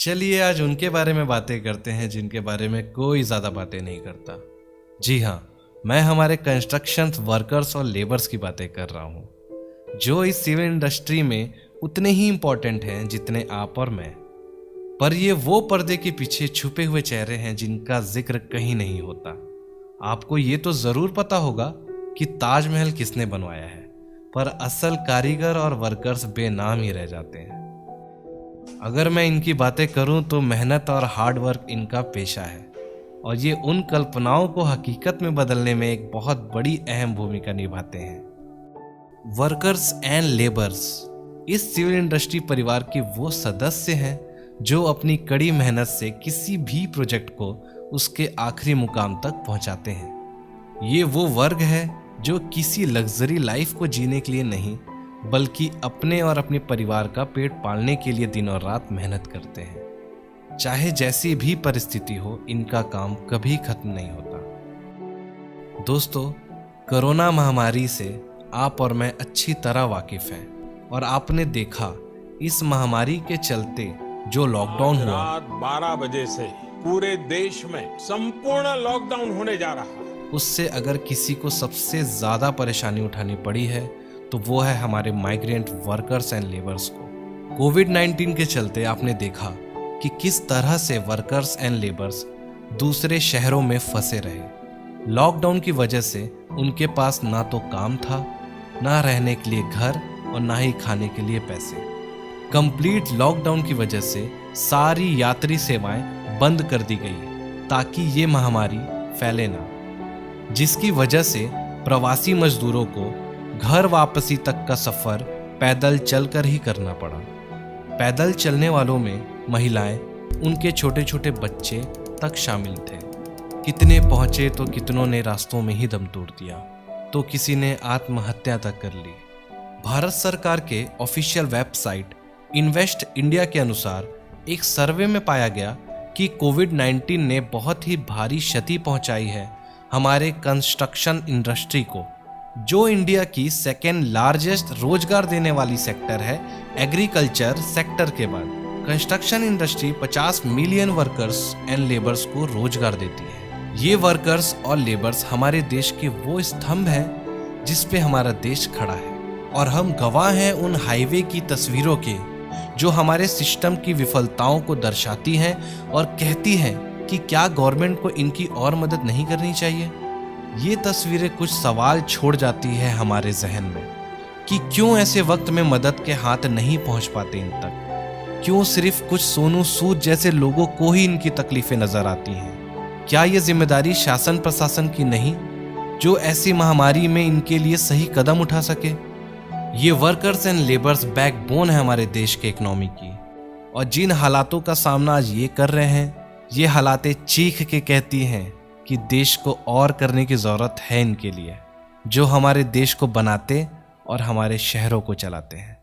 चलिए आज उनके बारे में बातें करते हैं जिनके बारे में कोई ज़्यादा बातें नहीं करता। जी हाँ, मैं हमारे कंस्ट्रक्शन वर्कर्स और लेबर्स की बातें कर रहा हूँ, जो इस सिविल इंडस्ट्री में उतने ही इम्पोर्टेंट हैं जितने आप और मैं। पर ये वो पर्दे के पीछे छुपे हुए चेहरे हैं जिनका जिक्र कहीं नहीं होता। आपको ये तो ज़रूर पता होगा कि ताजमहल किसने बनवाया है, पर असल कारीगर और वर्कर्स बेनाम ही रह जाते हैं। अगर मैं इनकी बातें करूं तो मेहनत और हार्ड वर्क इनका पेशा है और ये उन कल्पनाओं को हकीकत में बदलने में एक बहुत बड़ी अहम भूमिका निभाते हैं। वर्कर्स एंड लेबर्स इस सिविल इंडस्ट्री परिवार के वो सदस्य हैं जो अपनी कड़ी मेहनत से किसी भी प्रोजेक्ट को उसके आखिरी मुकाम तक पहुंचाते हैं। ये वो वर्ग है जो किसी लग्जरी लाइफ को जीने के लिए नहीं, बल्कि अपने और अपने परिवार का पेट पालने के लिए दिन और रात मेहनत करते हैं। चाहे जैसी भी परिस्थिति हो, इनका काम कभी खत्म नहीं होता। दोस्तों, कोरोना महामारी से आप और मैं अच्छी तरह वाकिफ हैं और आपने देखा इस महामारी के चलते जो लॉकडाउन हुआ, रात 12 बजे से पूरे देश में संपूर्ण लॉकडाउन होने जा रहा है। उससे अगर किसी को सबसे ज्यादा परेशानी उठानी पड़ी है तो वो है हमारे माइग्रेंट वर्कर्स एंड लेबर्स को। कोविड-19 के चलते आपने देखा कि किस तरह से वर्कर्स एंड लेबर्स दूसरे शहरों में फंसे रहे। लॉकडाउन की वजह से उनके पास ना तो काम था, ना रहने के लिए घर और ना ही खाने के लिए पैसे। कंप्लीट लॉकडाउन की वजह से सारी यात्री सेवाएं बंद कर दी गई ताकि ये महामारी फैले ना, जिसकी वजह से प्रवासी मजदूरों को घर वापसी तक का सफर पैदल चलकर ही करना पड़ा। पैदल चलने वालों में महिलाएं, उनके छोटे छोटे बच्चे तक शामिल थे। कितने पहुंचे तो कितनों ने रास्तों में ही दम तोड़ दिया, तो किसी ने आत्महत्या तक कर ली। भारत सरकार के ऑफिशियल वेबसाइट इन्वेस्ट इंडिया के अनुसार एक सर्वे में पाया गया कि कोविड-19 ने बहुत ही भारी क्षति पहुंचाई है हमारे कंस्ट्रक्शन इंडस्ट्री को, जो इंडिया की सेकेंड लार्जेस्ट रोजगार देने वाली सेक्टर है एग्रीकल्चर सेक्टर के बाद। Construction industry 50 million workers and labours को रोजगार देती है। ये वर्कर्स और लेबर्स हमारे देश के वो स्तंभ हैं जिस पे हमारा देश खड़ा है, और हम गवाह हैं उन हाईवे की तस्वीरों के जो हमारे सिस्टम की विफलताओं को दर्शाती हैं और कहती हैं कि क्या गवर्नमेंट को इनकी और मदद नहीं करनी चाहिए। ये तस्वीरें कुछ सवाल छोड़ जाती है हमारे जहन में कि क्यों ऐसे वक्त में मदद के हाथ नहीं पहुंच पाते इन तक। क्यों सिर्फ कुछ सोनू सूद जैसे लोगों को ही इनकी तकलीफें नजर आती हैं। क्या ये जिम्मेदारी शासन प्रशासन की नहीं जो ऐसी महामारी में इनके लिए सही कदम उठा सके। ये वर्कर्स एंड लेबर्स बैकबोन है हमारे देश के इकोनॉमी की, और जिन हालातों का सामना आज ये कर रहे हैं, ये हालातें चीख के कहती हैं कि देश को और करने की ज़रूरत है इनके लिए, जो हमारे देश को बनाते और हमारे शहरों को चलाते हैं।